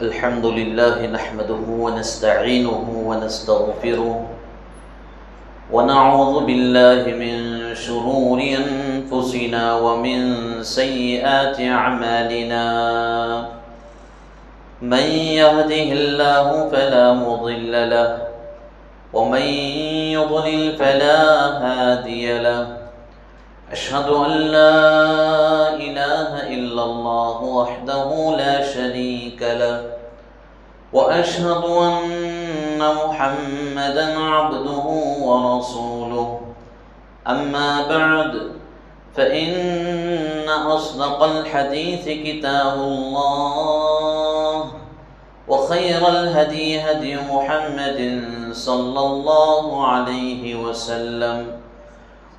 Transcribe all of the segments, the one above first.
الحمد لله نحمده ونستعينه ونستغفره ونعوذ بالله من شرور أنفسنا ومن سيئات أعمالنا. من يهده الله فلا مضل له ومن يضلل فلا هادي له. أشهد أن لا إله إلا الله وحده لا شريك له وأشهد أن محمدًا عبده ورسوله. أما بعد فإن أصدق الحديث كتاب الله وخير الهدي هدي محمد صلى الله عليه وسلم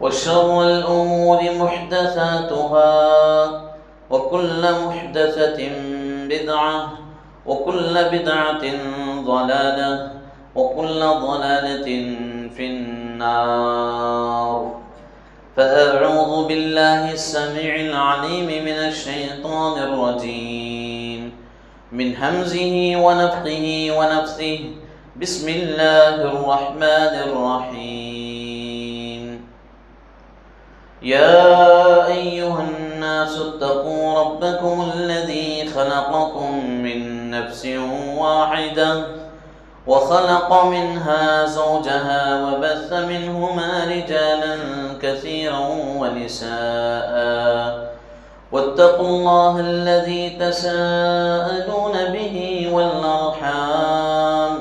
وشر الأمور محدثاتها وكل محدثة بدعة وكل بدعة ضلالة وكل ضلالة في النار. فأعوذ بالله السميع العليم من الشيطان الرجيم من همزه ونفخه ونفثه. بسم الله الرحمن الرحيم. يا أيها الناس اتقوا ربكم الذي خلقكم من نفس واحدة وخلق منها زوجها وبث منهما رجالا كثيرا ونساء واتقوا الله الذي تساءلون به والأرحام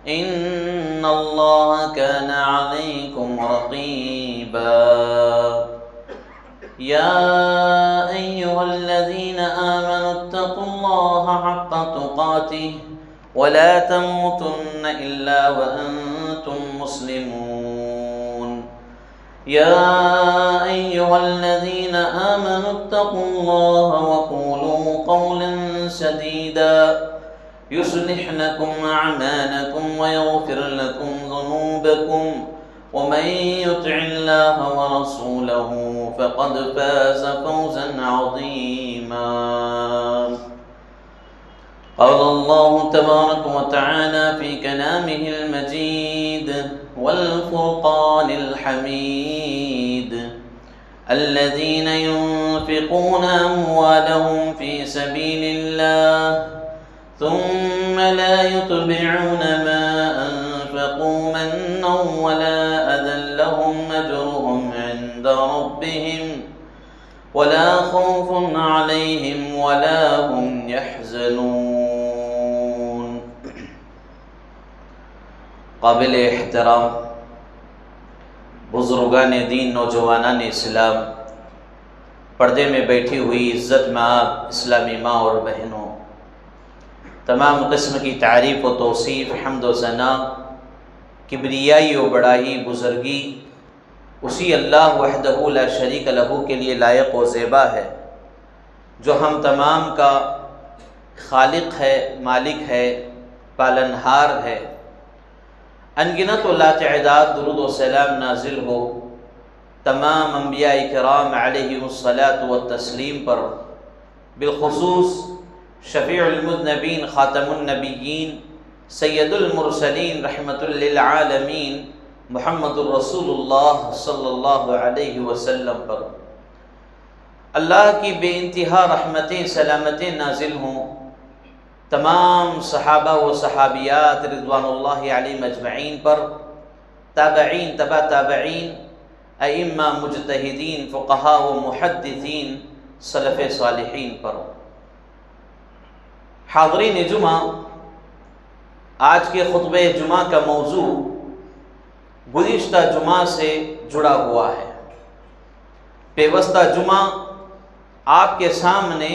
إن الله كان عليكم رقيبا. يا أيها الذين آمنوا اتقوا الله حق تقاته ولا تموتن إلا وأنتم مسلمون. يا أيها الذين آمنوا اتقوا الله وقولوا قولا سديدا يصلح لكم أعمالكم ويغفر لكم ذنوبكم ومن يطع الله ورسوله فقد فاز فوزا عظيما. قال الله تبارك وتعالى في كلامه المجيد والفرقان الحميد: الذين ينفقون أموالهم في سبيل الله ثم لا يتبعون ما أنفقوا منا ولا أذى لهم أجرهم عند ربهم ولا خوف عليهم ولا هم يحزنون. قابل احترام بزرگان دین، نوجوانان اسلام، پردے میں بیٹھی ہوئی عزت مآب اسلامی ماں اور بہنوں، تمام قسم کی تعریف و توصیف، حمد و ثنا، کبریائی و بڑائی، بزرگی اسی اللہ وحدہ لا شریک لہ کے لیے لائق و زیبا ہے، جو ہم تمام کا خالق ہے، مالک ہے، پالنہار ہے۔ انگنت و لا تعداد درود و سلام نازل ہو تمام انبیاء کرام علیہم الصلاۃ والتسلیم پر، بالخصوص شفیع المذنبین، خاتم النبیین، سید المرسلین، رحمت للعالمین، محمد الرسول اللہ صلی اللہ علیہ وسلم پر۔ اللہ کی بے انتہا رحمتیں، سلامتیں نازل ہوں تمام صحابہ و صحابیات رضوان اللہ علیہم اجمعین پر، تابعین، تبع تابعین، ائمہ، مجتہدین، فقہاء و محدثین، سلف صالحین پر۔ حاضرین جمعہ، آج کے خطبہ جمعہ کا موضوع گزشتہ جمعہ سے جڑا ہوا ہے۔ پیوستہ جمعہ آپ کے سامنے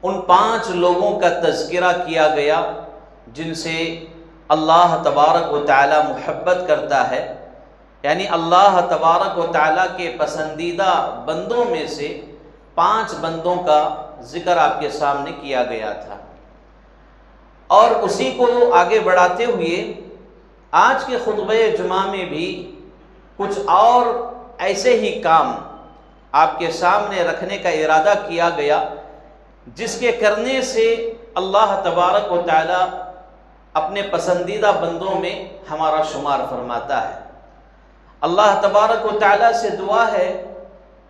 ان 5 لوگوں کا تذکرہ کیا گیا جن سے اللہ تبارک و تعالی محبت کرتا ہے، یعنی اللہ تبارک و تعالی کے پسندیدہ بندوں میں سے 5 بندوں کا ذکر آپ کے سامنے کیا گیا تھا، اور اسی کو آگے بڑھاتے ہوئے آج کے خطبہ جمعہ میں بھی کچھ اور ایسے ہی کام آپ کے سامنے رکھنے کا ارادہ کیا گیا جس کے کرنے سے اللہ تبارک و تعالی اپنے پسندیدہ بندوں میں ہمارا شمار فرماتا ہے۔ اللہ تبارک و تعالی سے دعا ہے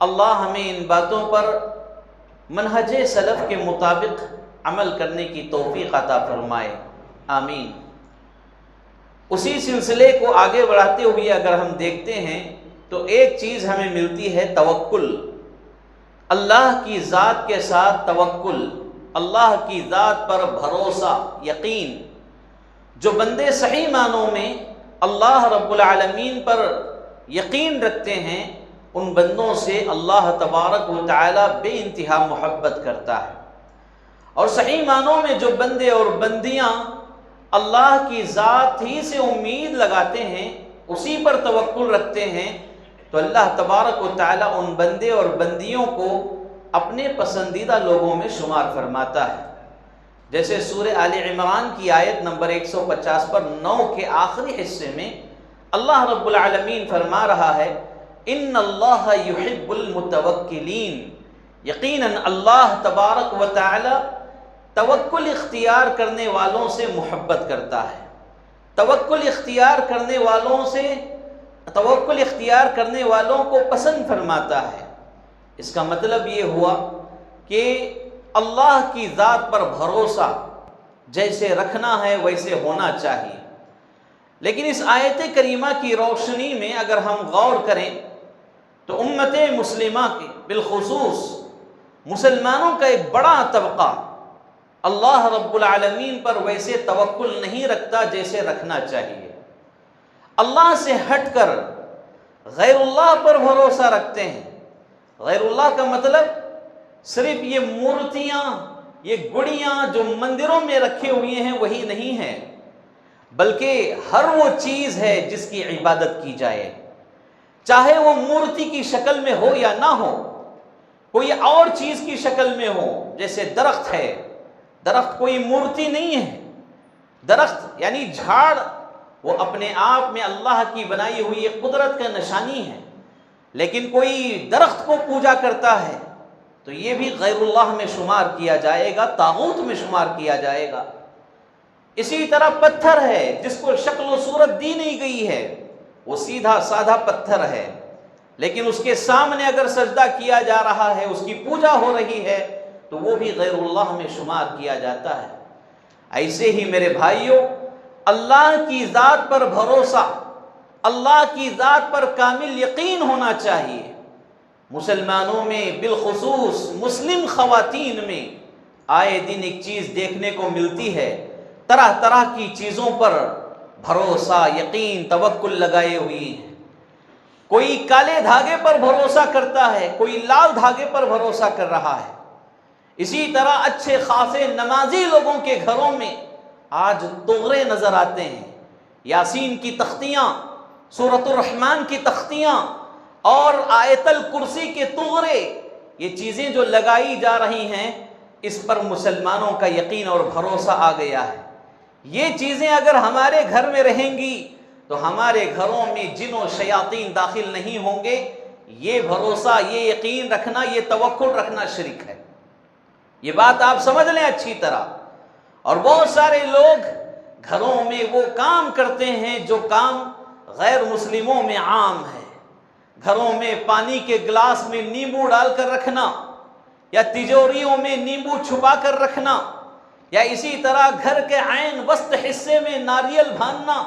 اللہ ہمیں ان باتوں پر منہج سلف کے مطابق عمل کرنے کی توفیق عطا فرمائے، آمین۔ اسی سلسلے کو آگے بڑھاتے ہوئے اگر ہم دیکھتے ہیں تو ایک چیز ہمیں ملتی ہے توکل، اللہ کی ذات کے ساتھ توکل، اللہ کی ذات پر بھروسہ، یقین۔ جو بندے صحیح معنوں میں اللہ رب العالمین پر یقین رکھتے ہیں ان بندوں سے اللہ تبارک و تعالی بے انتہا محبت کرتا ہے، اور صحیح معنوں میں جو بندے اور بندیاں اللہ کی ذات ہی سے امید لگاتے ہیں، اسی پر توکل رکھتے ہیں، تو اللہ تبارک و تعالی ان بندے اور بندیوں کو اپنے پسندیدہ لوگوں میں شمار فرماتا ہے۔ جیسے سورہ آل عمران کی آیت نمبر 150 پر 9 کے آخری حصے میں اللہ رب العالمین فرما رہا ہے ان اللہ یحب المتوکلین، یقیناً اللہ تبارک و تعالی توکل اختیار کرنے والوں سے محبت کرتا ہے، توکل اختیار کرنے والوں کو پسند فرماتا ہے۔ اس کا مطلب یہ ہوا کہ اللہ کی ذات پر بھروسہ جیسے رکھنا ہے ویسے ہونا چاہیے۔ لیکن اس آیت کریمہ کی روشنی میں اگر ہم غور کریں تو امت مسلمہ کے بالخصوص مسلمانوں کا ایک بڑا طبقہ اللہ رب العالمین پر ویسے توکل نہیں رکھتا جیسے رکھنا چاہیے، اللہ سے ہٹ کر غیر اللہ پر بھروسہ رکھتے ہیں۔ غیر اللہ کا مطلب صرف یہ مورتیاں، یہ گڑیاں جو مندروں میں رکھے ہوئے ہیں وہی نہیں ہے، بلکہ ہر وہ چیز ہے جس کی عبادت کی جائے، چاہے وہ مورتی کی شکل میں ہو یا نہ ہو، کوئی اور چیز کی شکل میں ہو۔ جیسے درخت ہے، درخت کوئی مورتی نہیں ہے، درخت یعنی جھاڑ وہ اپنے آپ میں اللہ کی بنائی ہوئی ایک قدرت کا نشانی ہے، لیکن کوئی درخت کو پوجا کرتا ہے تو یہ بھی غیر اللہ میں شمار کیا جائے گا، طاغوت میں شمار کیا جائے گا۔ اسی طرح پتھر ہے جس کو شکل و صورت دی نہیں گئی ہے، وہ سیدھا سادہ پتھر ہے، لیکن اس کے سامنے اگر سجدہ کیا جا رہا ہے، اس کی پوجا ہو رہی ہے تو وہ بھی غیر اللہ میں شمار کیا جاتا ہے۔ ایسے ہی میرے بھائیوں، اللہ کی ذات پر بھروسہ، اللہ کی ذات پر کامل یقین ہونا چاہیے۔ مسلمانوں میں بالخصوص مسلم خواتین میں آئے دن ایک چیز دیکھنے کو ملتی ہے، طرح طرح کی چیزوں پر بھروسہ، یقین، توکل لگائے ہوئی ہیں۔ کوئی کالے دھاگے پر بھروسہ کرتا ہے، کوئی لال دھاگے پر بھروسہ کر رہا ہے۔ اسی طرح اچھے خاصے نمازی لوگوں کے گھروں میں آج طغرے نظر آتے ہیں، یاسین کی تختیاں، سورۃ الرحمن کی تختیاں اور آیت الکرسی کے طغرے، یہ چیزیں جو لگائی جا رہی ہیں اس پر مسلمانوں کا یقین اور بھروسہ آ گیا ہے۔ یہ چیزیں اگر ہمارے گھر میں رہیں گی تو ہمارے گھروں میں جن و شیاطین داخل نہیں ہوں گے۔ یہ بھروسہ، یہ یقین رکھنا، یہ توکل رکھنا شرک ہے، یہ بات آپ سمجھ لیں اچھی طرح۔ اور بہت سارے لوگ گھروں میں وہ کام کرتے ہیں جو کام غیر مسلموں میں عام ہے، گھروں میں پانی کے گلاس میں نیمبو ڈال کر رکھنا، یا تجوریوں میں نیمبو چھپا کر رکھنا، یا اسی طرح گھر کے عین وسط حصے میں ناریل باندھنا،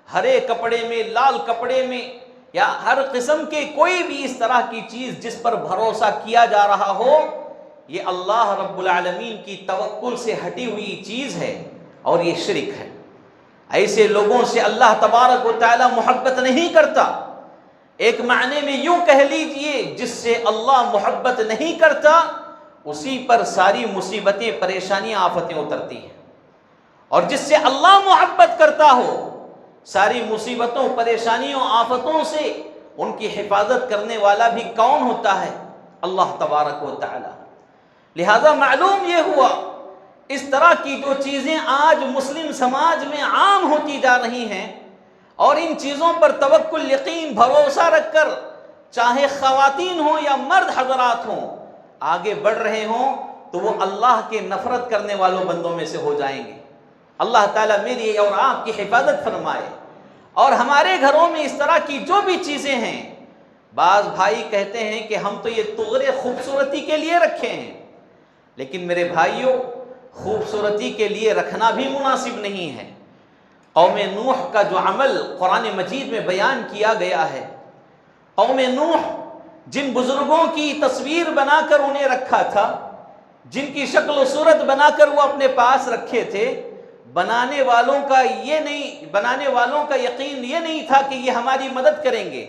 ہرے کپڑے میں، لال کپڑے میں، یا ہر قسم کے کوئی بھی اس طرح کی چیز جس پر بھروسہ کیا جا رہا ہو، یہ اللہ رب العالمین کی توکل سے ہٹی ہوئی چیز ہے اور یہ شرک ہے۔ ایسے لوگوں سے اللہ تبارک و تعالی محبت نہیں کرتا۔ ایک معنی میں یوں کہہ لیجئے، جس سے اللہ محبت نہیں کرتا اسی پر ساری مصیبتیں، پریشانیاں، آفتیں اترتی ہیں، اور جس سے اللہ محبت کرتا ہو ساری مصیبتوں، پریشانیوں، آفتوں سے ان کی حفاظت کرنے والا بھی کون ہوتا ہے؟ اللہ تبارک و تعالی۔ لہذا معلوم یہ ہوا اس طرح کی جو چیزیں آج مسلم سماج میں عام ہوتی جا رہی ہیں، اور ان چیزوں پر توکل، یقین، بھروسہ رکھ کر چاہے خواتین ہوں یا مرد حضرات ہوں آگے بڑھ رہے ہوں، تو وہ اللہ کے نفرت کرنے والوں بندوں میں سے ہو جائیں گے۔ اللہ تعالیٰ میری اور آپ کی حفاظت فرمائے۔ اور ہمارے گھروں میں اس طرح کی جو بھی چیزیں ہیں، بعض بھائی کہتے ہیں کہ ہم تو یہ طغرے خوبصورتی کے لیے رکھے ہیں، لیکن میرے بھائیوں، خوبصورتی کے لیے رکھنا بھی مناسب نہیں ہے۔ قوم نوح کا جو عمل قرآن مجید میں بیان کیا گیا ہے، قوم نوح جن بزرگوں کی تصویر بنا کر انہیں رکھا تھا، جن کی شکل و صورت بنا کر وہ اپنے پاس رکھے تھے، بنانے والوں کا یقین یہ نہیں تھا کہ یہ ہماری مدد کریں گے،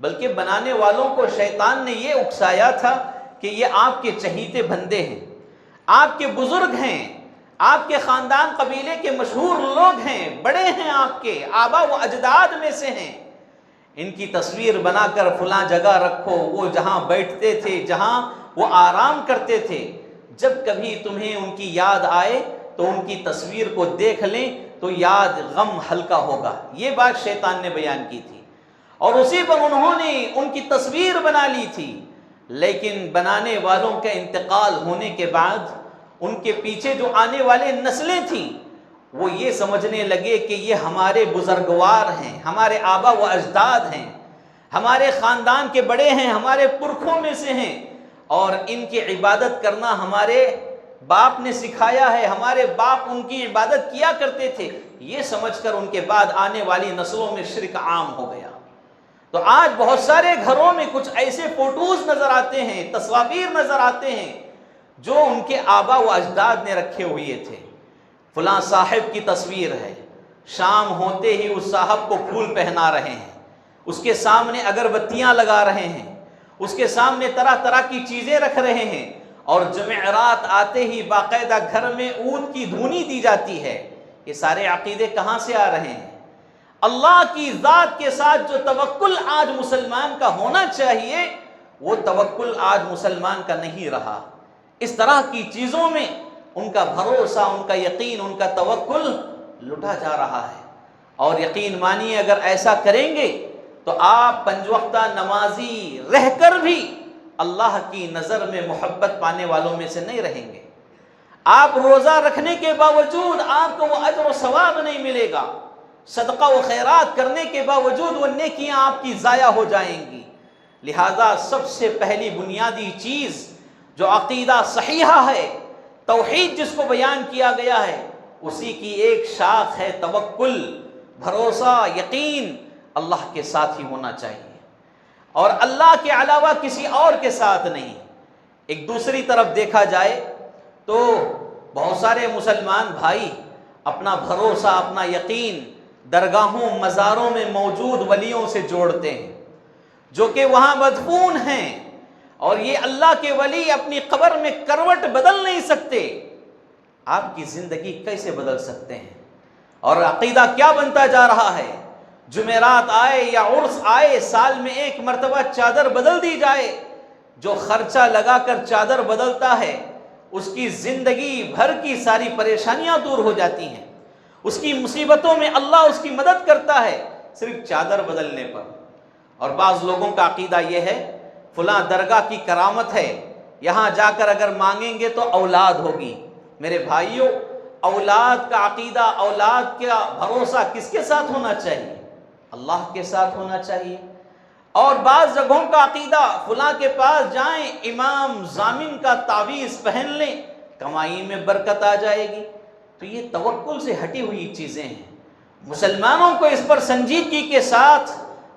بلکہ بنانے والوں کو شیطان نے یہ اکسایا تھا کہ یہ آپ کے چہیتے بندے ہیں، آپ کے بزرگ ہیں، آپ کے خاندان قبیلے کے مشہور لوگ ہیں، بڑے ہیں، آپ کے آبا و اجداد میں سے ہیں، ان کی تصویر بنا کر فلاں جگہ رکھو، وہ جہاں بیٹھتے تھے، جہاں وہ آرام کرتے تھے، جب کبھی تمہیں ان کی یاد آئے تو ان کی تصویر کو دیکھ لیں تو یاد غم ہلکا ہوگا۔ یہ بات شیطان نے بیان کی تھی، اور اسی پر انہوں نے ان کی تصویر بنا لی تھی۔ لیکن بنانے والوں کا انتقال ہونے کے بعد ان کے پیچھے جو آنے والے نسلیں تھیں، وہ یہ سمجھنے لگے کہ یہ ہمارے بزرگوار ہیں، ہمارے آبا و اجداد ہیں، ہمارے خاندان کے بڑے ہیں، ہمارے پرکھوں میں سے ہیں، اور ان کی عبادت کرنا ہمارے باپ نے سکھایا ہے، ہمارے باپ ان کی عبادت کیا کرتے تھے، یہ سمجھ کر ان کے بعد آنے والی نسلوں میں شرک عام ہو گیا۔ تو آج بہت سارے گھروں میں کچھ ایسے فوٹوز نظر آتے ہیں، تصاویر نظر آتے ہیں جو ان کے آبا و اجداد نے رکھے ہوئے تھے۔ فلاں صاحب کی تصویر ہے، شام ہوتے ہی اس صاحب کو پھول پہنا رہے ہیں، اس کے سامنے اگربتیاں لگا رہے ہیں، اس کے سامنے طرح طرح کی چیزیں رکھ رہے ہیں، اور جمعرات آتے ہی باقاعدہ گھر میں عود کی دھونی دی جاتی ہے۔ یہ سارے عقیدے کہاں سے آ رہے ہیں؟ اللہ کی ذات کے ساتھ جو توکل آج مسلمان کا ہونا چاہیے، وہ توکل آج مسلمان کا نہیں رہا۔ اس طرح کی چیزوں میں ان کا بھروسہ، ان کا یقین، ان کا توکل لٹا جا رہا ہے۔ اور یقین مانیے، اگر ایسا کریں گے تو آپ پنج وقتہ نمازی رہ کر بھی اللہ کی نظر میں محبت پانے والوں میں سے نہیں رہیں گے۔ آپ روزہ رکھنے کے باوجود آپ کو وہ اجر و ثواب نہیں ملے گا، صدقہ و خیرات کرنے کے باوجود وہ نیکیاں آپ کی ضائع ہو جائیں گی۔ لہذا سب سے پہلی بنیادی چیز جو عقیدہ صحیحہ ہے، توحید جس کو بیان کیا گیا ہے، اسی کی ایک شاخ ہے توکل، بھروسہ، یقین اللہ کے ساتھ ہی ہونا چاہیے، اور اللہ کے علاوہ کسی اور کے ساتھ نہیں۔ ایک دوسری طرف دیکھا جائے تو بہت سارے مسلمان بھائی اپنا بھروسہ، اپنا یقین درگاہوں، مزاروں میں موجود ولیوں سے جوڑتے ہیں، جو کہ وہاں مدفون ہیں، اور یہ اللہ کے ولی اپنی قبر میں کروٹ بدل نہیں سکتے۔ آپ کی زندگی کیسے بدل سکتے ہیں؟ اور عقیدہ کیا بنتا جا رہا ہے؟ جمعرات آئے یا عرس آئے، سال میں ایک مرتبہ چادر بدل دی جائے۔ جو خرچہ لگا کر چادر بدلتا ہے، اس کی زندگی بھر کی ساری پریشانیاں دور ہو جاتی ہیں، اس کی مصیبتوں میں اللہ اس کی مدد کرتا ہے صرف چادر بدلنے پر۔ اور بعض لوگوں کا عقیدہ یہ ہے، فلاں درگاہ کی کرامت ہے، یہاں جا کر اگر مانگیں گے تو اولاد ہوگی۔ میرے بھائیوں، اولاد کا عقیدہ، اولاد کا بھروسہ کس کے ساتھ ہونا چاہیے؟ اللہ کے ساتھ ہونا چاہیے۔ اور بعض جگہوں کا عقیدہ، فلاں کے پاس جائیں، امام ضامن کا تعویذ پہن لیں، کمائی میں برکت آ جائے گی۔ تو یہ توکل سے ہٹی ہوئی چیزیں ہیں۔ مسلمانوں کو اس پر سنجیدگی کے ساتھ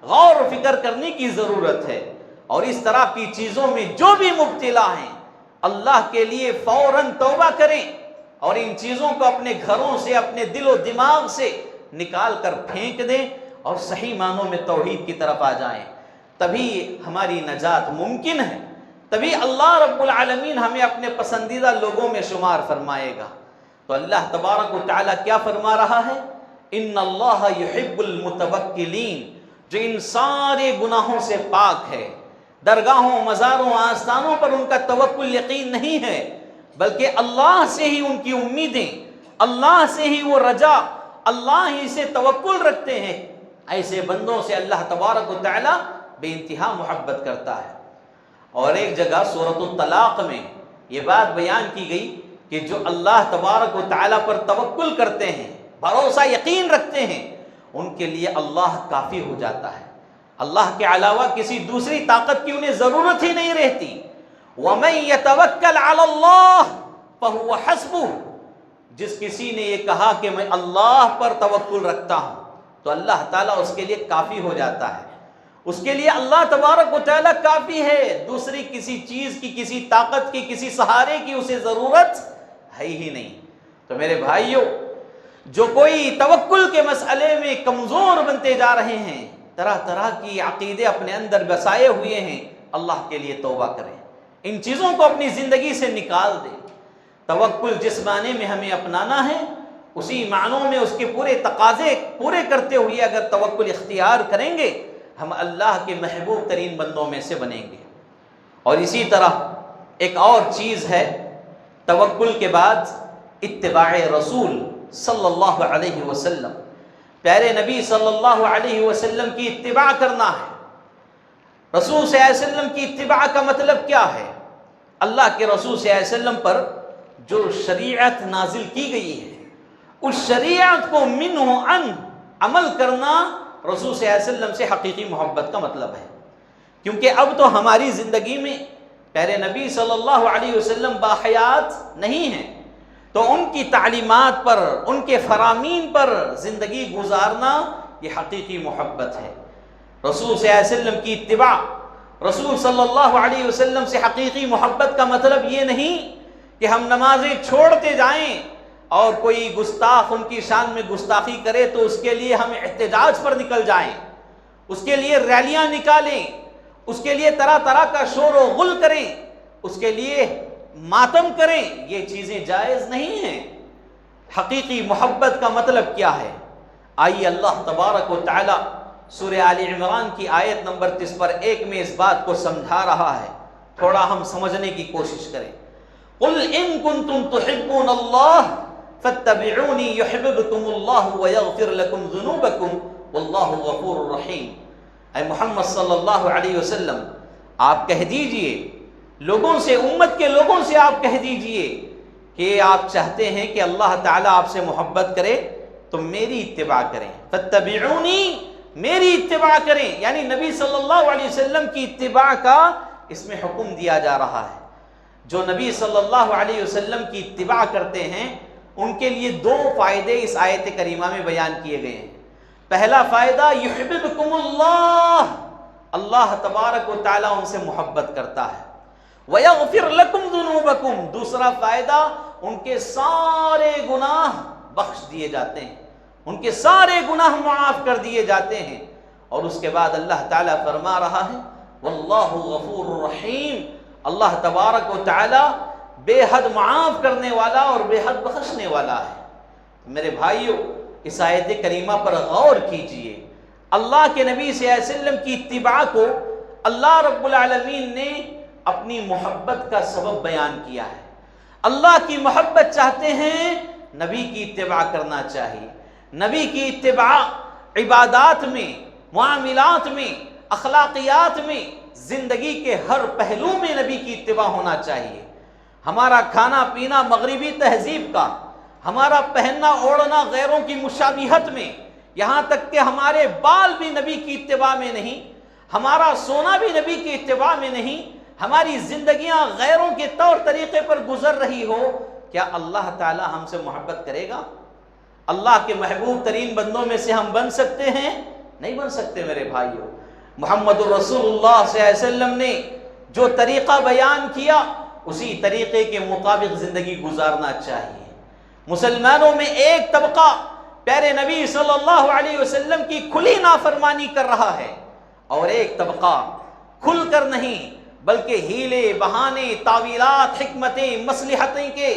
غور و فکر کرنے کی ضرورت ہے، اور اس طرح کی چیزوں میں جو بھی مبتلا ہیں، اللہ کے لیے فوراً توبہ کریں، اور ان چیزوں کو اپنے گھروں سے، اپنے دل و دماغ سے نکال کر پھینک دیں، اور صحیح معنوں میں توحید کی طرف آ جائیں۔ تبھی ہماری نجات ممکن ہے، تبھی اللہ رب العالمین ہمیں اپنے پسندیدہ لوگوں میں شمار فرمائے گا۔ تو اللہ تبارک و تعالیٰ کیا فرما رہا ہے؟ ان اللہ یحب المتوکلین، جو ان سارے گناہوں سے پاک ہے، درگاہوں، مزاروں، آستانوں پر ان کا توکل، یقین نہیں ہے، بلکہ اللہ سے ہی ان کی امیدیں، اللہ سے ہی وہ رجا، اللہ ہی سے توکل رکھتے ہیں، ایسے بندوں سے اللہ تبارک و تعالیٰ بے انتہا محبت کرتا ہے۔ اور ایک جگہ سورۃ الطلاق میں یہ بات بیان کی گئی کہ جو اللہ تبارک و تعالیٰ پر توکل کرتے ہیں، بھروسہ یقین رکھتے ہیں، ان کے لیے اللہ کافی ہو جاتا ہے۔ اللہ کے علاوہ کسی دوسری طاقت کی انہیں ضرورت ہی نہیں رہتی۔ وَمَن يَتَوَكَّلْ عَلَى اللَّهِ فَهُوَ حَسْبُهُ، جس کسی نے یہ کہا کہ میں اللہ پر توکل رکھتا ہوں تو اللہ تعالیٰ اس کے لیے کافی ہو جاتا ہے، اس کے لیے اللہ تبارک و تعالیٰ کافی ہے، دوسری کسی چیز کی، کسی طاقت کی، کسی سہارے کی اسے ضرورت ہے ہی نہیں۔ تو میرے بھائیوں، جو کوئی توکل کے مسئلے میں کمزور بنتے جا رہے ہیں، طرح طرح کی عقیدے اپنے اندر بسائے ہوئے ہیں، اللہ کے لیے توبہ کریں، ان چیزوں کو اپنی زندگی سے نکال دیں۔ توکل جس معنی میں ہمیں اپنانا ہے، اسی معنوں میں اس کے پورے تقاضے پورے کرتے ہوئے اگر توکل اختیار کریں گے، ہم اللہ کے محبوب ترین بندوں میں سے بنیں گے۔ اور اسی طرح ایک اور چیز ہے، توکل کے بعد اتباع رسول صلی اللہ علیہ وسلم، پیارے نبی صلی اللہ علیہ وسلم کی اتباع کرنا ہے۔ رسول صلی اللہ علیہ وسلم کی اتباع کا مطلب کیا ہے؟ اللہ کے رسول صلی اللہ علیہ وسلم پر جو شریعت نازل کی گئی ہے، اس شریعت کو منہ ان عمل کرنا رسول صلی اللہ علیہ وسلم سے حقیقی محبت کا مطلب ہے۔ کیونکہ اب تو ہماری زندگی میں پیارے نبی صلی اللہ علیہ وسلم باحیات نہیں ہیں، تو ان کی تعلیمات پر، ان کے فرامین پر زندگی گزارنا یہ حقیقی محبت ہے۔ رسول صلی اللہ علیہ وسلم کی اتباع، رسول صلی اللہ علیہ وسلم سے حقیقی محبت کا مطلب یہ نہیں کہ ہم نمازیں چھوڑتے جائیں اور کوئی گستاخ ان کی شان میں گستاخی کرے تو اس کے لیے ہم احتجاج پر نکل جائیں، اس کے لیے ریلیاں نکالیں، اس کے لیے طرح طرح کا شور و غل کریں، اس کے لیے ماتم کریں۔ یہ چیزیں جائز نہیں ہیں۔ حقیقی محبت کا مطلب کیا ہے؟ آئیے اللہ تبارک و تعالی سورہ آل عمران کی آیت نمبر 30 پر 1 میں اس بات کو سمجھا رہا ہے، تھوڑا ہم سمجھنے کی کوشش کریں۔ قل ان کنتم تحبون اللہ فاتبعونی یحببکم اللہ ویغفر لکم ذنوبکم واللہ غفور رحیم۔ اے محمد صلی اللہ علیہ وسلم، آپ کہہ دیجئے لوگوں سے، امت کے لوگوں سے آپ کہہ دیجئے کہ آپ چاہتے ہیں کہ اللہ تعالیٰ آپ سے محبت کرے تو میری اتباع کریں، فاتبعونی، میری اتباع کریں، یعنی نبی صلی اللہ علیہ وسلم کی اتباع کا اس میں حکم دیا جا رہا ہے۔ جو نبی صلی اللہ علیہ وسلم کی اتباع کرتے ہیں ان کے لیے 2 فائدے اس آیت کریمہ میں بیان کیے گئے ہیں۔ پہلا فائدہ یحببکم اللہ، اللہ تبارک و تعالیٰ ان سے محبت کرتا ہے۔ وَيَغْفِرْ لَكُمْ ذُنُوبَكُمْ، دوسرا فائدہ ان کے سارے گناہ بخش دیے جاتے ہیں، ان کے سارے گناہ معاف کر دیے جاتے ہیں۔ اور اس کے بعد اللہ تعالیٰ فرما رہا ہے واللہ غفور رحیم، اللہ تبارک و تعالیٰ بے حد معاف کرنے والا اور بے حد بخشنے والا ہے۔ میرے بھائیو، اس آیت کریمہ پر غور کیجئے۔ اللہ کے نبی صلی اللہ علیہ وسلم کی اتباع کو اللہ رب العالمین نے اپنی محبت کا سبب بیان کیا ہے۔ اللہ کی محبت چاہتے ہیں، نبی کی اتباع کرنا چاہیے۔ نبی کی اتباع عبادات میں، معاملات میں، اخلاقیات میں، زندگی کے ہر پہلو میں نبی کی اتباع ہونا چاہیے۔ ہمارا کھانا پینا مغربی تہذیب کا، ہمارا پہننا اوڑھنا غیروں کی مشابہت میں، یہاں تک کہ ہمارے بال بھی نبی کی اتباع میں نہیں، ہمارا سونا بھی نبی کی اتباع میں نہیں، ہماری زندگیاں غیروں کے طور طریقے پر گزر رہی ہو، کیا اللہ تعالی ہم سے محبت کرے گا؟ اللہ کے محبوب ترین بندوں میں سے ہم بن سکتے ہیں؟ نہیں بن سکتے میرے بھائیوں۔ محمد رسول اللہ صلی اللہ علیہ وسلم نے جو طریقہ بیان کیا اسی طریقے کے مطابق زندگی گزارنا چاہیے۔ مسلمانوں میں ایک طبقہ پیارے نبی صلی اللہ علیہ وسلم کی کھلی نافرمانی کر رہا ہے، اور ایک طبقہ کھل کر نہیں بلکہ ہیلے بہانے، تعویلات، حکمتیں، مصلحتیں کے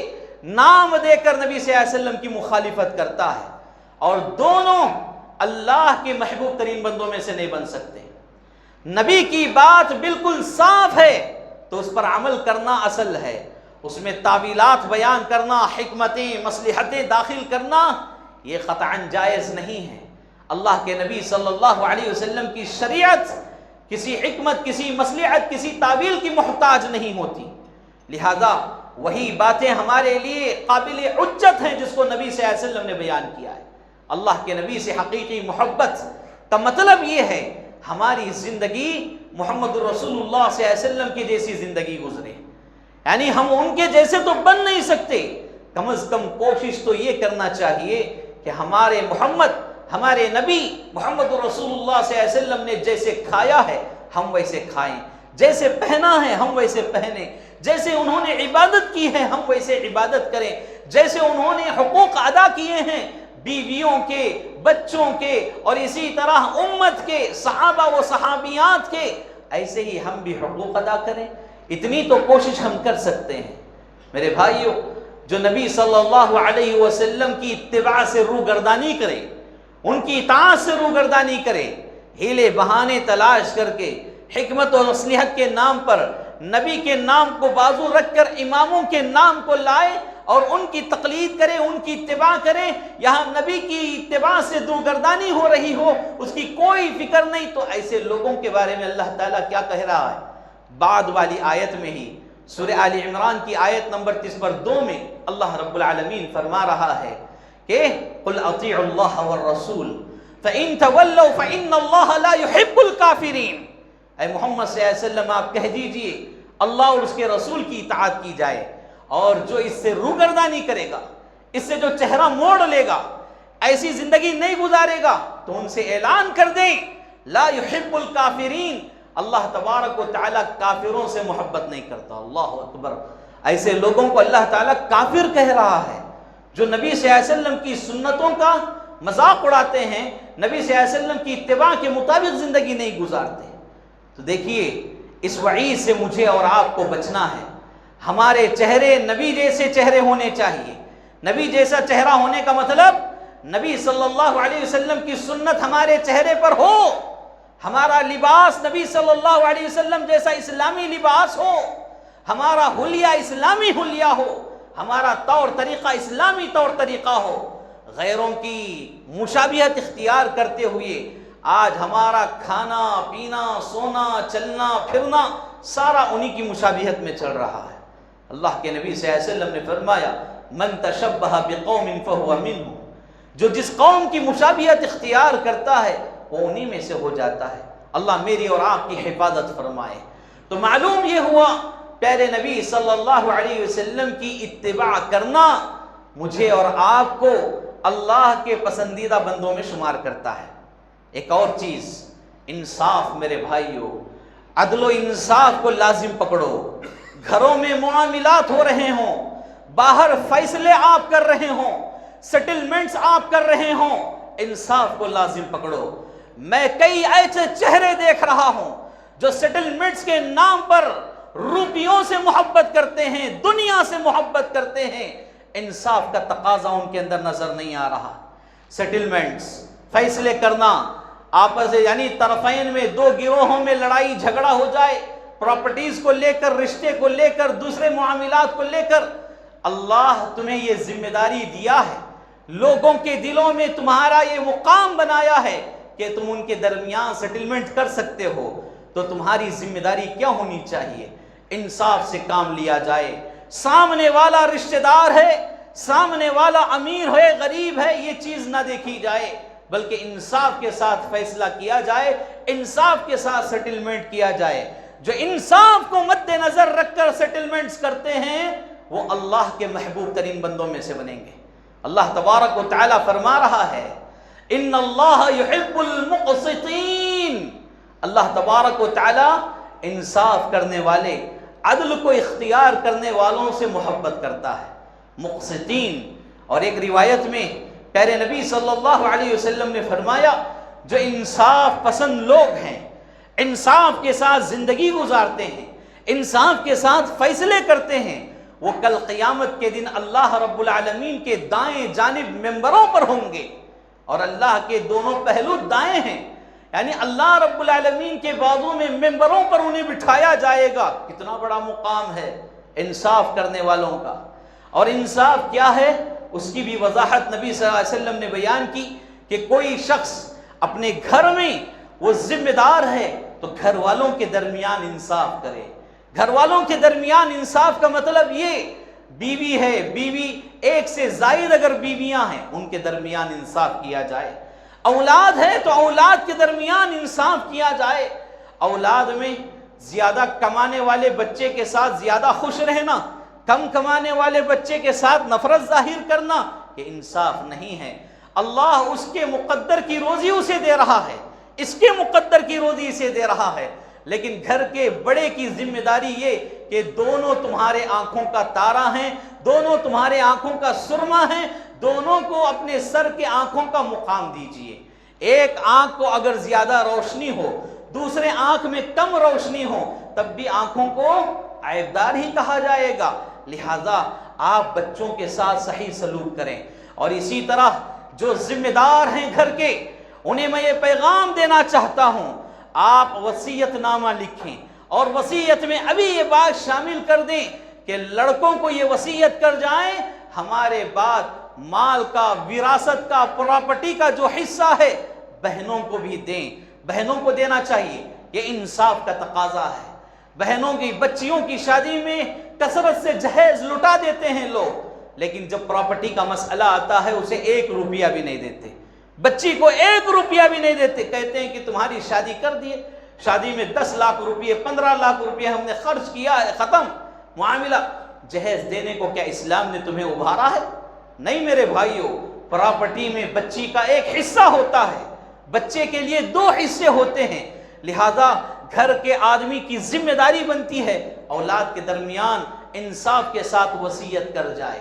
نام دے کر نبی صلی اللہ علیہ وسلم کی مخالفت کرتا ہے، اور دونوں اللہ کے محبوب ترین بندوں میں سے نہیں بن سکتے۔ نبی کی بات بالکل صاف ہے تو اس پر عمل کرنا اصل ہے، اس میں تعویلات بیان کرنا، حکمتیں، مصلحتیں داخل کرنا یہ قطعاً جائز نہیں ہے۔ اللہ کے نبی صلی اللہ علیہ وسلم کی شریعت کسی حکمت، کسی مصلحت، کسی تعویل کی محتاج نہیں ہوتی، لہذا وہی باتیں ہمارے لیے قابل حجت ہیں جس کو نبی صلی اللہ علیہ وسلم نے بیان کیا ہے۔ اللہ کے نبی سے حقیقی محبت کا مطلب یہ ہے ہماری زندگی محمد رسول اللہ صلی اللہ علیہ وسلم کی جیسی زندگی گزرے، یعنی ہم ان کے جیسے تو بن نہیں سکتے، کم از کم کوشش تو یہ کرنا چاہیے کہ ہمارے محمد، ہمارے نبی محمد رسول اللہ صلی اللہ علیہ وسلم نے جیسے کھایا ہے ہم ویسے کھائیں، جیسے پہنا ہے ہم ویسے پہنیں، جیسے انہوں نے عبادت کی ہے ہم ویسے عبادت کریں، جیسے انہوں نے حقوق ادا کیے ہیں بیویوں کے، بچوں کے، اور اسی طرح امت کے، صحابہ و صحابیات کے، ایسے ہی ہم بھی حقوق ادا کریں۔ اتنی تو کوشش ہم کر سکتے ہیں۔ میرے بھائیوں، جو نبی صلی اللہ علیہ وسلم کی اتباع سے روگردانی کرے، ان کی اطاعت سے روگردانی کرے، ہیلے بہانے تلاش کر کے حکمت و نصیحت کے نام پر نبی کے نام کو بازو رکھ کر اماموں کے نام کو لائے اور ان کی تقلید کرے، ان کی اتباع کرے، یہاں نبی کی اتباع سے روگردانی ہو رہی ہو، اس کی کوئی فکر نہیں، تو ایسے لوگوں کے بارے میں اللہ تعالیٰ کیا کہہ رہا ہے؟ بعد والی آیت میں ہی سورہ آل عمران کی آیت نمبر 2 میں اللہ رب العالمین فرما رہا ہے کہ قل اطیعوا اللہ والرسول فإن تولوا فإن اللہ لا يحب الكافرین۔ اے محمد صلی اللہ علیہ وسلم آپ کہہ دیجئے اللہ اور اس کے رسول کی اطاعت کی جائے، اور جو اس سے روگردانی کرے گا، اس سے جو چہرہ موڑ لے گا، ایسی زندگی نہیں گزارے گا، تو ان سے اعلان کر دیں لا يحب الكافرین، اللہ تبارک و تعالیٰ کافروں سے محبت نہیں کرتا۔ اللہ اکبر! ایسے لوگوں کو اللہ تعالیٰ کافر کہہ رہا ہے جو نبی صلی اللہ علیہ وسلم کی سنتوں کا مذاق اڑاتے ہیں، نبی صلی اللہ علیہ وسلم کی اتباع کے مطابق زندگی نہیں گزارتے۔ تو دیکھیے، اس وعید سے مجھے اور آپ کو بچنا ہے۔ ہمارے چہرے نبی جیسے چہرے ہونے چاہیے۔ نبی جیسا چہرہ ہونے کا مطلب نبی صلی اللہ علیہ وسلم کی سنت ہمارے چہرے پر ہو، ہمارا لباس نبی صلی اللہ علیہ وسلم جیسا اسلامی لباس ہو، ہمارا حلیہ اسلامی حلیہ ہو، ہمارا طور طریقہ اسلامی طور طریقہ ہو۔ غیروں کی مشابہت اختیار کرتے ہوئے آج ہمارا کھانا پینا، سونا، چلنا پھرنا سارا انہی کی مشابہت میں چل رہا ہے۔ اللہ کے نبی صلی اللہ علیہ وسلم نے فرمایا من تشبہ بقوم فہو منہم، جو جس قوم کی مشابہت اختیار کرتا ہے وہ انہی میں سے ہو جاتا ہے۔ اللہ میری اور آپ کی حفاظت فرمائے۔ تو معلوم یہ ہوا پیارے نبی صلی اللہ علیہ وسلم کی اتباع کرنا مجھے اور آپ کو اللہ کے پسندیدہ بندوں میں شمار کرتا ہے۔ ایک اور چیز، انصاف میرے بھائیوں، عدل و انصاف کو لازم پکڑو۔ گھروں میں معاملات ہو رہے ہوں، باہر فیصلے آپ کر رہے ہوں، سیٹلمنٹس آپ کر رہے ہوں، انصاف کو لازم پکڑو۔ میں کئی ایسے چہرے دیکھ رہا ہوں جو سیٹلمنٹس کے نام پر روپیوں سے محبت کرتے ہیں، دنیا سے محبت کرتے ہیں، انصاف کا تقاضا ان کے اندر نظر نہیں آ رہا۔ سیٹلمنٹس، فیصلے کرنا، آپس یعنی طرفین میں دو گروہوں میں لڑائی جھگڑا ہو جائے، پراپرٹیز کو لے کر، رشتے کو لے کر، دوسرے معاملات کو لے کر۔ اللہ تمہیں یہ ذمہ داری دیا ہے، لوگوں کے دلوں میں تمہارا یہ مقام بنایا ہے کہ تم ان کے درمیان سیٹلمنٹ کر سکتے ہو، تو تمہاری ذمہ داری کیا ہونی چاہیے؟ انصاف سے کام لیا جائے۔ سامنے والا رشتہ دار ہے، سامنے والا امیر ہے، غریب ہے، یہ چیز نہ دیکھی جائے، بلکہ انصاف کے ساتھ فیصلہ کیا جائے، انصاف کے ساتھ سیٹلمنٹ کیا جائے۔ جو انصاف کو مد نظر رکھ کر سیٹلمنٹس کرتے ہیں وہ اللہ کے محبوب ترین بندوں میں سے بنیں گے۔ اللہ تبارک و تعالی فرما رہا ہے ان اللہ یحب المقسطین، اللہ تبارک و تعالی انصاف کرنے والے، عدل کو اختیار کرنے والوں سے محبت کرتا ہے، مقسطین۔ اور ایک روایت میں پیارے نبی صلی اللہ علیہ وسلم نے فرمایا جو انصاف پسند لوگ ہیں، انصاف کے ساتھ زندگی گزارتے ہیں، انصاف کے ساتھ فیصلے کرتے ہیں، وہ کل قیامت کے دن اللہ رب العالمین کے دائیں جانب ممبروں پر ہوں گے، اور اللہ کے دونوں پہلو دائیں ہیں، یعنی اللہ رب العالمین کے بازو میں ممبروں پر انہیں بٹھایا جائے گا۔ کتنا بڑا مقام ہے انصاف کرنے والوں کا۔ اور انصاف کیا ہے اس کی بھی وضاحت نبی صلی اللہ علیہ وسلم نے بیان کی کہ کوئی شخص اپنے گھر میں وہ ذمہ دار ہے تو گھر والوں کے درمیان انصاف کرے۔ گھر والوں کے درمیان انصاف کا مطلب یہ بیوی ہے، بیوی ایک سے زائد اگر بیویاں ہیں ان کے درمیان انصاف کیا جائے، اولاد ہے تو اولاد کے درمیان انصاف کیا جائے، اولاد میں زیادہ کمانے والے بچے کے ساتھ زیادہ خوش رہنا، کم کمانے والے بچے کے ساتھ نفرت ظاہر کرنا، یہ انصاف نہیں ہے۔ اللہ اس کے مقدر کی روزی اسے دے رہا ہے، اس کے مقدر کی روزی اسے دے رہا ہے، لیکن گھر کے بڑے کی ذمہ داری یہ کہ دونوں تمہارے آنکھوں کا تارا ہیں، دونوں تمہارے آنکھوں کا سرما ہیں، دونوں کو اپنے سر کے آنکھوں کا مقام دیجئے۔ ایک آنکھ کو اگر زیادہ روشنی ہو، دوسرے آنکھ میں کم روشنی ہو، تب بھی آنکھوں کو عیبدار ہی کہا جائے گا۔ لہذا آپ بچوں کے ساتھ صحیح سلوک کریں، اور اسی طرح جو ذمہ دار ہیں گھر کے، انہیں میں یہ پیغام دینا چاہتا ہوں، آپ وصیت نامہ لکھیں اور وصیت میں ابھی یہ بات شامل کر دیں کہ لڑکوں کو یہ وصیت کر جائیں ہمارے بعد مال کا، وراثت کا، پراپرٹی کا جو حصہ ہے بہنوں کو بھی دیں، بہنوں کو دینا چاہیے، یہ انصاف کا تقاضا ہے۔ بہنوں کی بچیوں کی شادی میں کثرت سے جہیز لٹا دیتے ہیں لوگ، لیکن جب پراپرٹی کا مسئلہ آتا ہے اسے 1 روپیہ بھی نہیں دیتے، بچی کو 1 روپیہ بھی نہیں دیتے، کہتے ہیں کہ تمہاری شادی کر دیے، شادی میں 10 لاکھ روپیے 15 لاکھ روپیے ہم نے خرچ کیا ہے، ختم معاملہ۔ جہیز دینے کو کیا اسلام نے تمہیں ابھارا ہے؟ نہیں میرے بھائیوں، پراپرٹی میں بچی کا 1 حصہ ہوتا ہے، بچے کے لیے 2 حصے ہوتے ہیں، لہذا گھر کے آدمی کی ذمہ داری بنتی ہے اولاد کے درمیان انصاف کے ساتھ وصیت کر جائے،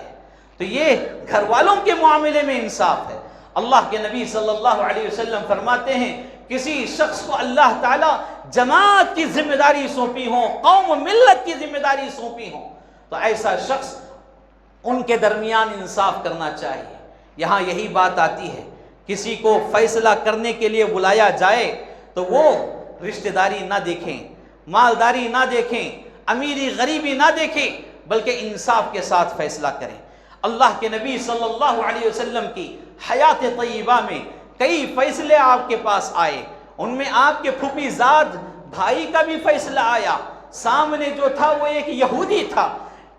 تو یہ گھر والوں کے معاملے میں انصاف ہے۔ اللہ کے نبی صلی اللہ علیہ وسلم فرماتے ہیں کسی شخص کو اللہ تعالیٰ جماعت کی ذمہ داری سونپی ہو، قوم و ملت کی ذمہ داری سونپی ہو، تو ایسا شخص ان کے درمیان انصاف کرنا چاہیے۔ یہاں یہی بات آتی ہے، کسی کو فیصلہ کرنے کے لیے بلایا جائے تو وہ رشتہ داری نہ دیکھیں، مالداری نہ دیکھیں، امیری غریبی نہ دیکھیں، بلکہ انصاف کے ساتھ فیصلہ کریں۔ اللہ کے نبی صلی اللہ علیہ وسلم کی حیات طیبہ میں کئی فیصلے آپ کے پاس آئے، ان میں آپ کے پھوپھی زاد بھائی کا بھی فیصلہ آیا، سامنے جو تھا وہ ایک یہودی تھا،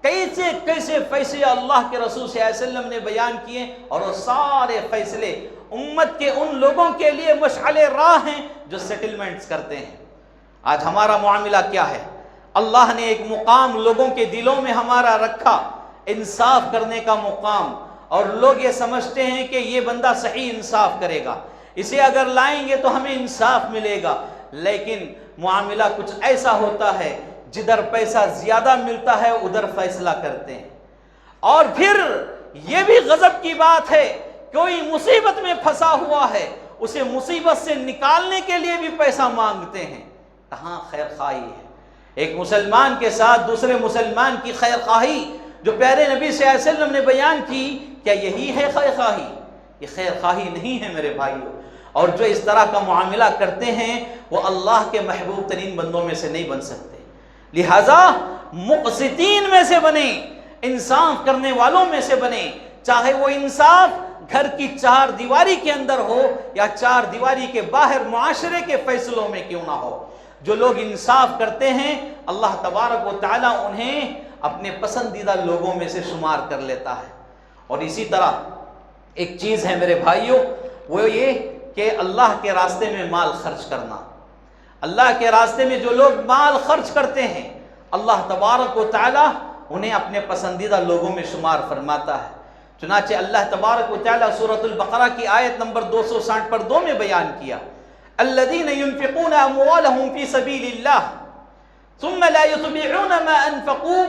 کیسے کیسے فیصلے اللہ کے رسول صلی اللہ علیہ وسلم نے بیان کیے، اور وہ سارے فیصلے امت کے ان لوگوں کے لیے مشعل راہ ہیں جو سیٹلمنٹس کرتے ہیں۔ آج ہمارا معاملہ کیا ہے؟ اللہ نے ایک مقام لوگوں کے دلوں میں ہمارا رکھا، انصاف کرنے کا مقام، اور لوگ یہ سمجھتے ہیں کہ یہ بندہ صحیح انصاف کرے گا، اسے اگر لائیں گے تو ہمیں انصاف ملے گا، لیکن معاملہ کچھ ایسا ہوتا ہے جدھر پیسہ زیادہ ملتا ہے ادھر فیصلہ کرتے ہیں، اور پھر یہ بھی غضب کی بات ہے کوئی مصیبت میں پھنسا ہوا ہے اسے مصیبت سے نکالنے کے لیے بھی پیسہ مانگتے ہیں۔ کہاں خیر خواہی ہے؟ ایک مسلمان کے ساتھ دوسرے مسلمان کی خیر خواہی جو پیارے نبی صلی اللہ علیہ وسلم نے بیان کی، کیا یہی ہے خیر خواہی؟ یہ خیر خواہی نہیں ہے میرے بھائیوں، اور جو اس طرح کا معاملہ کرتے ہیں وہ اللہ کے محبوب ترین بندوں میں سے نہیں بن سکتے۔ لہٰذا مقسطین میں سے بنیں، انصاف کرنے والوں میں سے بنیں، چاہے وہ انصاف گھر کی 4 دیواری کے اندر ہو یا 4 دیواری کے باہر معاشرے کے فیصلوں میں کیوں نہ ہو۔ جو لوگ انصاف کرتے ہیں اللہ تبارک و تعالیٰ انہیں اپنے پسندیدہ لوگوں میں سے شمار کر لیتا ہے۔ اور اسی طرح ایک چیز ہے میرے بھائیوں، وہ یہ کہ اللہ کے راستے میں مال خرچ کرنا۔ اللہ کے راستے میں جو لوگ مال خرچ کرتے ہیں اللہ تبارک و تعالیٰ انہیں اپنے پسندیدہ لوگوں میں شمار فرماتا ہے۔ چنانچہ اللہ تبارک و تعالیٰ سورۃ البقرہ کی آیت نمبر 260 پر 2 میں بیان کیا، الذین ينفقون اموالهم فی سبیل اللہ ثم لا يتبعون ما انفقوا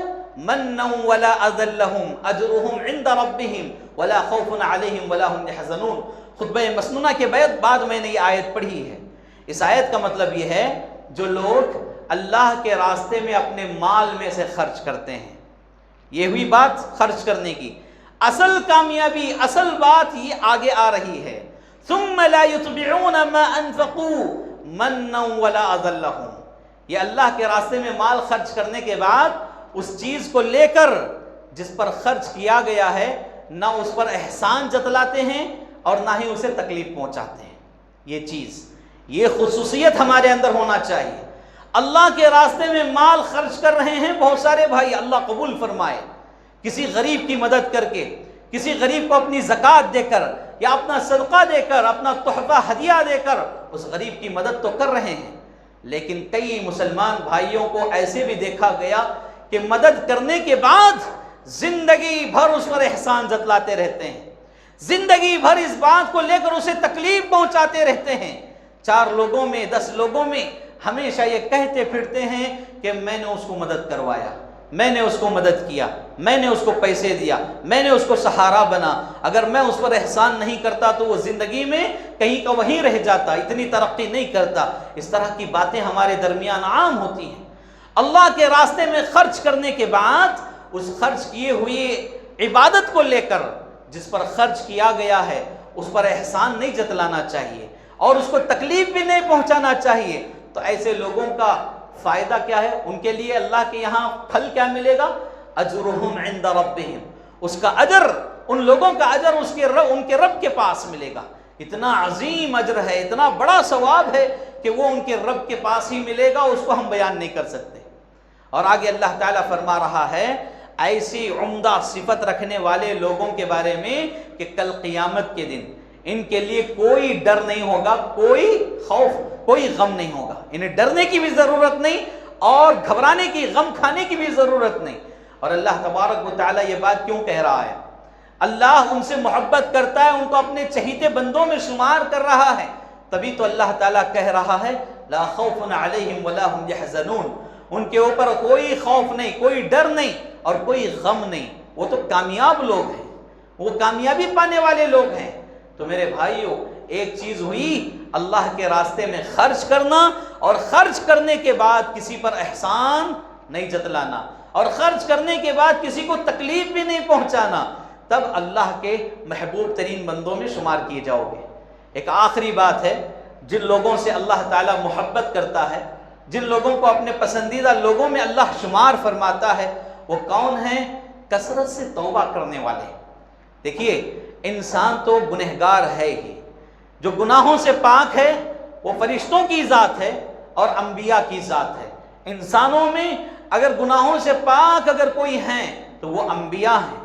منا ولا اذى لهم اجرهم عند ربهم ولا خوف عليهم ولا هم يحزنون۔ خطبہ مسنونہ کے بعد میں نے یہ آیت پڑھی ہے۔ اس آیت کا مطلب یہ ہے جو لوگ اللہ کے راستے میں اپنے مال میں سے خرچ کرتے ہیں، یہ ہوئی بات خرچ کرنے کی، اصل کامیابی، اصل بات یہ آگے آ رہی ہے، ثم لا يتبعون ما انفقوا منا ولا اذى لهم۔ یہ اللہ کے راستے میں مال خرچ کرنے کے بعد اس چیز کو لے کر جس پر خرچ کیا گیا ہے نہ اس پر احسان جتلاتے ہیں اور نہ ہی اسے تکلیف پہنچاتے ہیں۔ یہ چیز، یہ خصوصیت ہمارے اندر ہونا چاہیے۔ اللہ کے راستے میں مال خرچ کر رہے ہیں بہت سارے بھائی، اللہ قبول فرمائے، کسی غریب کی مدد کر کے، کسی غریب کو اپنی زکوٰۃ دے کر یا اپنا صدقہ دے کر، اپنا تحفہ ہدیہ دے کر اس غریب کی مدد تو کر رہے ہیں، لیکن کئی مسلمان بھائیوں کو ایسے بھی دیکھا گیا کہ مدد کرنے کے بعد زندگی بھر اس پر احسان جتلاتے رہتے ہیں، زندگی بھر اس بات کو لے کر اسے تکلیف پہنچاتے رہتے ہیں، 4 لوگوں میں 10 لوگوں میں ہمیشہ یہ کہتے پھرتے ہیں کہ میں نے اس کو مدد کروایا، میں نے اس کو مدد کیا، میں نے اس کو پیسے دیا، میں نے اس کو سہارا بنا، اگر میں اس پر احسان نہیں کرتا تو وہ زندگی میں کہیں کا وہیں رہ جاتا، اتنی ترقی نہیں کرتا۔ اس طرح کی باتیں ہمارے درمیان عام ہوتی ہیں۔ اللہ کے راستے میں خرچ کرنے کے بعد اس خرچ کیے ہوئے عبادت کو لے کر جس پر خرچ کیا گیا ہے اس پر احسان نہیں جتلانا چاہیے اور اس کو تکلیف بھی نہیں پہنچانا چاہیے۔ تو ایسے لوگوں کا فائدہ کیا ہے؟ ان کے لیے اللہ کے یہاں پھل کیا ملے گا؟ اجرہم عند ربہم، اس کا اجر، ان لوگوں کا اجر ان کے رب کے پاس ملے گا۔ اتنا عظیم اجر ہے، اتنا بڑا ثواب ہے کہ وہ ان کے رب کے پاس ہی ملے گا، اس کو ہم بیان نہیں کر سکتے۔ اور آگے اللہ تعالیٰ فرما رہا ہے ایسی عمدہ صفت رکھنے والے لوگوں کے بارے میں کہ کل قیامت کے دن ان کے لیے کوئی ڈر نہیں ہوگا، کوئی خوف، کوئی غم نہیں ہوگا، انہیں ڈرنے کی بھی ضرورت نہیں اور گھبرانے کی، غم کھانے کی بھی ضرورت نہیں۔ اور اللہ تبارک و تعالیٰ یہ بات کیوں کہہ رہا ہے؟ اللہ ان سے محبت کرتا ہے، ان کو اپنے چہیتے بندوں میں شمار کر رہا ہے، تبھی تو اللہ تعالیٰ کہہ رہا ہے لا خوف علیہم ولا هم يحزنون، ان کے اوپر کوئی خوف نہیں، کوئی ڈر نہیں اور کوئی غم نہیں، وہ تو کامیاب لوگ ہیں، وہ کامیابی پانے والے لوگ ہیں۔ تو میرے بھائیوں، ایک چیز ہوئی اللہ کے راستے میں خرچ کرنا، اور خرچ کرنے کے بعد کسی پر احسان نہیں جتلانا، اور خرچ کرنے کے بعد کسی کو تکلیف بھی نہیں پہنچانا، تب اللہ کے محبوب ترین بندوں میں شمار کیے جاؤ گے۔ ایک آخری بات ہے، جن لوگوں سے اللہ تعالیٰ محبت کرتا ہے، جن لوگوں کو اپنے پسندیدہ لوگوں میں اللہ شمار فرماتا ہے، وہ کون ہیں؟ کثرت سے توبہ کرنے والے۔ دیکھیے، انسان تو گنہگار ہے ہی، جو گناہوں سے پاک ہے وہ فرشتوں کی ذات ہے اور انبیاء کی ذات ہے۔ انسانوں میں اگر گناہوں سے پاک اگر کوئی ہیں تو وہ انبیاء ہیں۔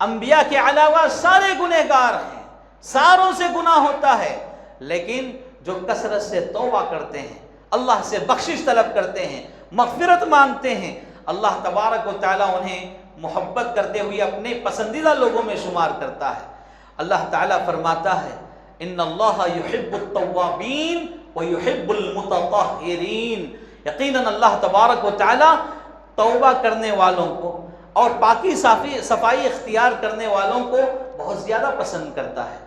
انبیاء کے علاوہ سارے گنہگار ہیں، ساروں سے گناہ ہوتا ہے، لیکن جو کثرت سے توبہ کرتے ہیں، اللہ سے بخشش طلب کرتے ہیں، مغفرت مانگتے ہیں، اللہ تبارک و تعالیٰ انہیں محبت کرتے ہوئے اپنے پسندیدہ لوگوں میں شمار کرتا ہے۔ اللہ تعالیٰ فرماتا ہے ان اللہ یحب التوابین ویحب المتطہرین، یقیناً اللہ تبارک و تعالیٰ توبہ کرنے والوں کو اور پاکی صفائی اختیار کرنے والوں کو بہت زیادہ پسند کرتا ہے۔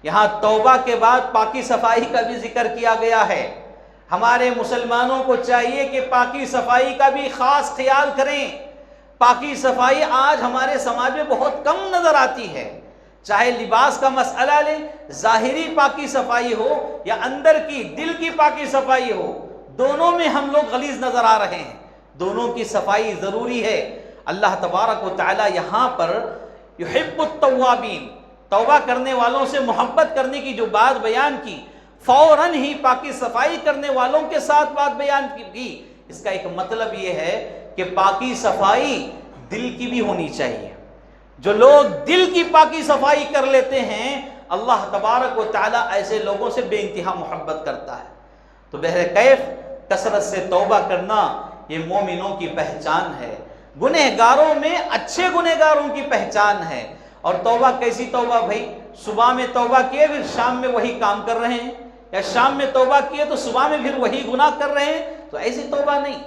یہاں توبہ کے بعد پاکی صفائی کا بھی ذکر کیا گیا ہے۔ ہمارے مسلمانوں کو چاہیے کہ پاکی صفائی کا بھی خاص خیال کریں۔ پاکی صفائی آج ہمارے سماج میں بہت کم نظر آتی ہے، چاہے لباس کا مسئلہ لیں، ظاہری پاکی صفائی ہو یا اندر کی دل کی پاکی صفائی ہو، دونوں میں ہم لوگ غلیظ نظر آ رہے ہیں۔ دونوں کی صفائی ضروری ہے۔ اللہ تبارک و تعالی یہاں پر یحب التوابین، توبہ کرنے والوں سے محبت کرنے کی جو بات بیان کی، فوراً ہی پاکی صفائی کرنے والوں کے ساتھ بات بیان کی۔ اس کا ایک مطلب یہ ہے کہ پاکی صفائی دل کی بھی ہونی چاہیے۔ جو لوگ دل کی پاکی صفائی کر لیتے ہیں، اللہ تبارک و تعالیٰ ایسے لوگوں سے بے انتہا محبت کرتا ہے۔ تو بہرکیف کثرت سے توبہ کرنا یہ مومنوں کی پہچان ہے، گنہگاروں میں اچھے گنہگاروں کی پہچان ہے۔ اور توبہ کیسی توبہ بھائی؟ صبح میں توبہ کیے پھر شام میں وہی کام کر رہے ہیں، یا شام میں توبہ کیے تو صبح میں پھر وہی گناہ کر رہے ہیں، تو ایسی توبہ نہیں۔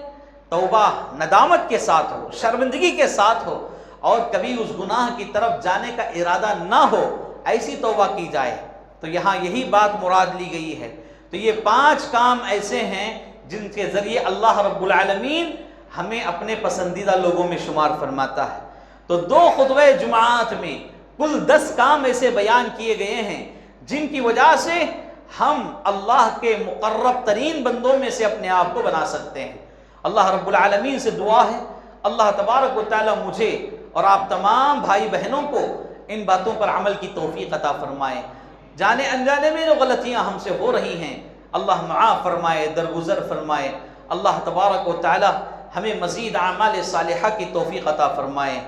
توبہ ندامت کے ساتھ ہو، شرمندگی کے ساتھ ہو، اور کبھی اس گناہ کی طرف جانے کا ارادہ نہ ہو، ایسی توبہ کی جائے۔ تو یہاں یہی بات مراد لی گئی ہے۔ تو یہ 5 کام ایسے ہیں جن کے ذریعے اللہ رب العالمین ہمیں اپنے پسندیدہ لوگوں میں شمار فرماتا ہے۔ تو 2 خطبہ جمعات میں کل 10 کام ایسے بیان کیے گئے ہیں جن کی وجہ سے ہم اللہ کے مقرب ترین بندوں میں سے اپنے آپ کو بنا سکتے ہیں۔ اللہ رب العالمین سے دعا ہے اللہ تبارک و تعالی مجھے اور آپ تمام بھائی بہنوں کو ان باتوں پر عمل کی توفیق عطا فرمائے۔ جانے انجانے میں جو غلطیاں ہم سے ہو رہی ہیں اللہ معاف فرمائے، درگزر فرمائے۔ اللہ تبارک و تعالی ہمیں مزید اعمال صالحہ کی توفیق عطا فرمائے۔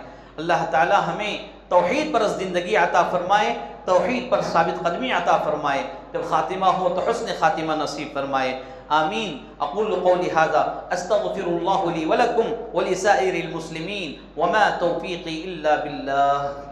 اللہ تعالی ہمیں توحید پر زندگی عطا فرمائے، توحید پر ثابت قدمی عطا فرمائے، جب خاتمہ ہو تو حسن خاتمہ نصیب فرمائے، آمین۔ اقول قولی ھذا استغفر اللہ لی ولکم ولسائر المسلمین وما توفیقی الا باللہ۔